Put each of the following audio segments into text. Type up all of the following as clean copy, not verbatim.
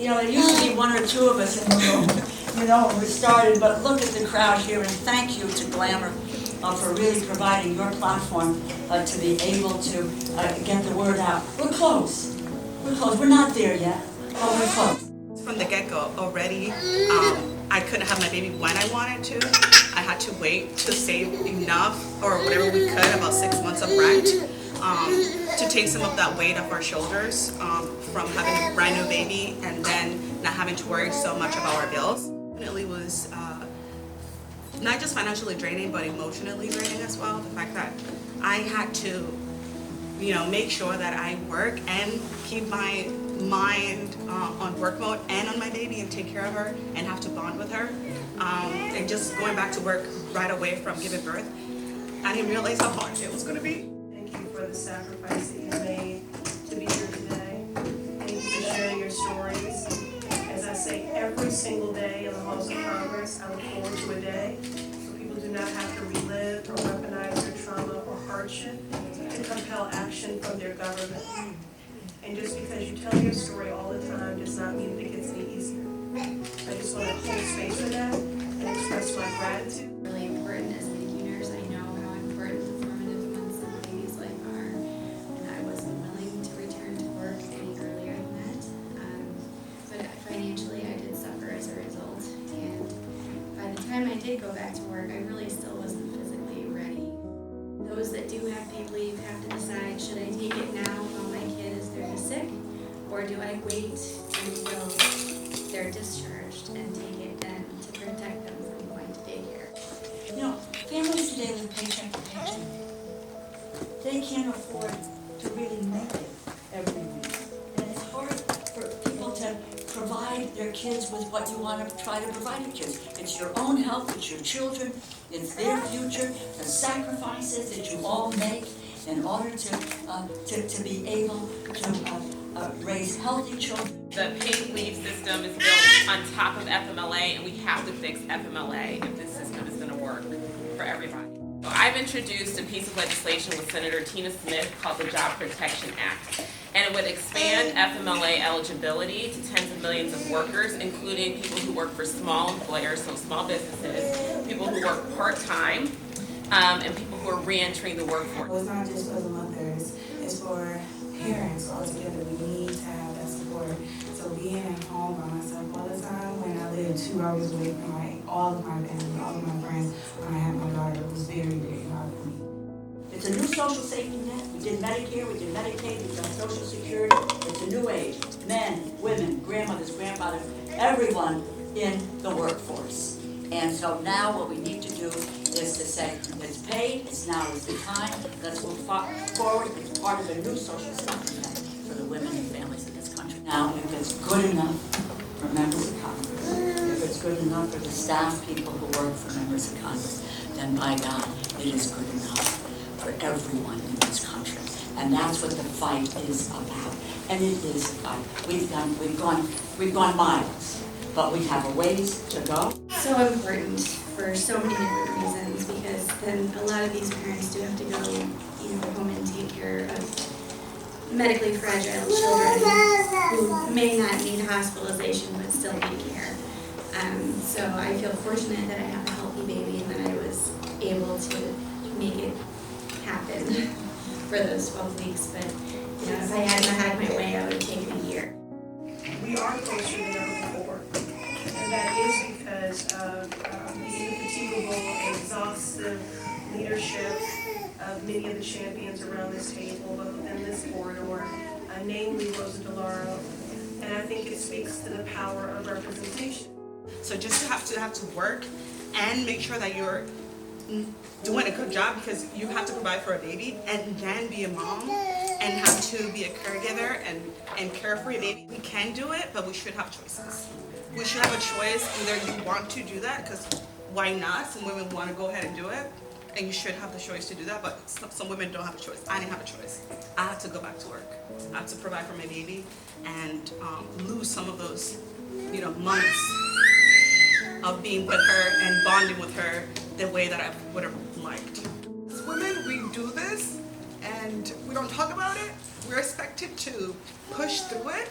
You know, there used to be one or two of us in the room, you know, when we started, but look at the crowd here, and thank you to Glamour for really providing your platform to be able to get the word out. We're close. We're close. We're not there yet, but we're close. From the get-go already, I couldn't have my baby when I wanted to. I had to wait to save enough, or whatever we could, about 6 months of rent, to take some of that weight off our shoulders from having a brand new baby and then not having to worry so much about our bills. Definitely was not just financially draining, but emotionally draining as well. The fact that I had to, you know, make sure that I work and keep my mind on work mode and on my baby and take care of her and have to bond with her. And just going back to work right away from giving birth, I didn't realize how hard it was going to be. Thank you for the sacrifice that you made to be here today. Thank you for sharing your stories. As I say every single day in the halls of Congress, I look forward to a day where people do not have to relive or weaponize their trauma or hardship to compel action from their government. And just because you tell your story all the time does not mean that it gets any easier. I just want to hold space for that and express my gratitude. Really important as a NICU nurse. I know how important the formative months of a baby's life are, and I wasn't willing to return to work any earlier than that. But financially, I did suffer as a result, and by the time I did go back to work, I really still wasn't physically ready. Those that do have paid leave have to decide, should I take it now while my kid is very sick, or do I wait until they're discharged and take it then to protect them from going to daycare? You know, families today live paycheck to paycheck. They can't afford to really make it every week. And it's hard for people to provide their kids with what you want to try to provide your kids. It's your own health, it's your children, it's their future, the sacrifices that you all make in order to be able to raise healthy children. The paid leave system is built on top of FMLA, and we have to fix FMLA if this system is going to work for everybody. So I've introduced a piece of legislation with Senator Tina Smith called the Job Protection Act, and it would expand FMLA eligibility to tens of millions of workers, including people who work for small employers, so small businesses, people who work part-time, and people who are re-entering the workforce. Well, it's not just for the mothers, it's for parents altogether. We need to have that support. So being at home by myself all the time, when I lived 2 hours away from all of my family, all of my friends, when I had my daughter, it was very, very hard for me. It's a new social safety net. We did Medicare, we did Medicaid, we've done Social Security. It's a new age. Men, women, grandmothers, grandfathers, everyone in the workforce. And so now what we need to do is to say, it's paid, now is the time, let's move forward. It's part of a new social safety net for the women and families in this country. Now, if it's good enough for members of Congress, if it's good enough for the staff people who work for members of Congress, then by God, it is good enough for everyone in this country. And that's what the fight is about. And it is a fight. We've gone miles, but we have a ways to go. So important for so many different reasons, because then a lot of these parents do have to go, home and take care of medically fragile children who may not need hospitalization but still need care. So I feel fortunate that I have a healthy baby and that I was able to make it happen for those 12 weeks. But if I hadn't had my way, I would have taken a year. We are closer than ever before, and that is because of the indefatigable and exhaustive leadership of many of the champions around this table, both within this corridor, namely Rosa DeLauro, and I think it speaks to the power of representation. So just to have to work and make sure that you're doing a good job, because you have to provide for a baby and then be a mom and have to be a caregiver and care for your baby. We can do it, but we should have choices. We should have a choice. Either you want to do that, because why not? Some women want to go ahead and do it, and you should have the choice to do that, but some women don't have a choice. I didn't have a choice. I had to go back to work. I have to provide for my baby and lose some of those, months of being with her and bonding with her the way that I would have liked. As women, we do this and we don't talk about it. We're expected to push through it.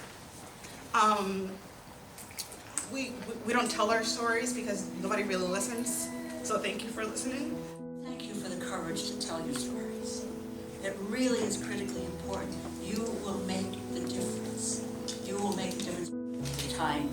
we don't tell our stories because nobody really listens. So thank you for listening. Thank you for the courage to tell your stories. It really is critically important. You will make the difference. You will make the difference. The time